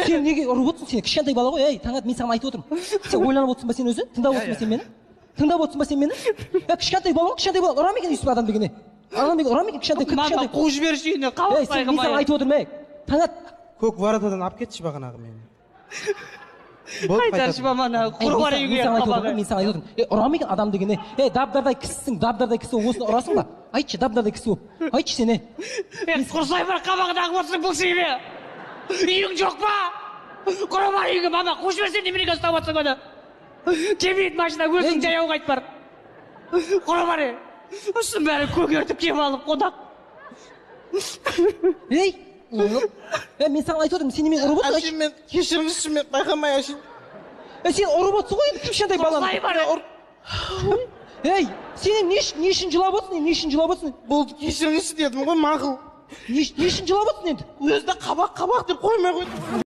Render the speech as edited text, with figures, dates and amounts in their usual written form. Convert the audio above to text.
Сен неге ұрып отырсың? Сен кішкентай бала ғой. Ей, Таңат, мен саған айтып отырмын. Сен ойланып отырсың ба сен өзі? Тыңдап отырсың ба сен мені? Тыңдап отырсың ба сен мені? Кішкентай бала, ұра ма екен өйстіп адам дегене? Адам деген ұра ма екен кішкентай? Мама, қуып жіберші үйіне, қабақпай мен саған айтып отырмын, Таңат. Көк варатадан алып кетші бағанағы мені. Қайтаршы маманы, құрғар үйге қабағы. Мен саған айтып отырмын. Ұра ма екен адам дегене? Дап-дардай кісісің, дап-дардай кісі осыны ұрасың ба? Айтшы, дап-дардай кісі болып. Айтшы сені. Құрсай бір қабағын ағып отырсың бұл сүйме. Үйің жоқ па? Құрғар үйге, мама, қуып жіберсен немерге ұстап отырсың оны. Келмейді машина, өзің жаяу қайт бар. Құрғар үй. Үстін бәрі көгертіп кеп алып қонақ. Мен саған айтып отырмын, сен немен ұрып отырсың? Әшейін мен кешіріңізші, мен байқамай әшейін. Сен ұрып отырсың ғой енді кішкентай баланы. Құрсай бар. Сен не үшін жылап отырсың? Не үшін жылап отырсың? Болды, кешіріңізші дедім ғой, мақұл. Не үшін жылап отырсың енді? Өзі де қабақ деп қоймай қойды.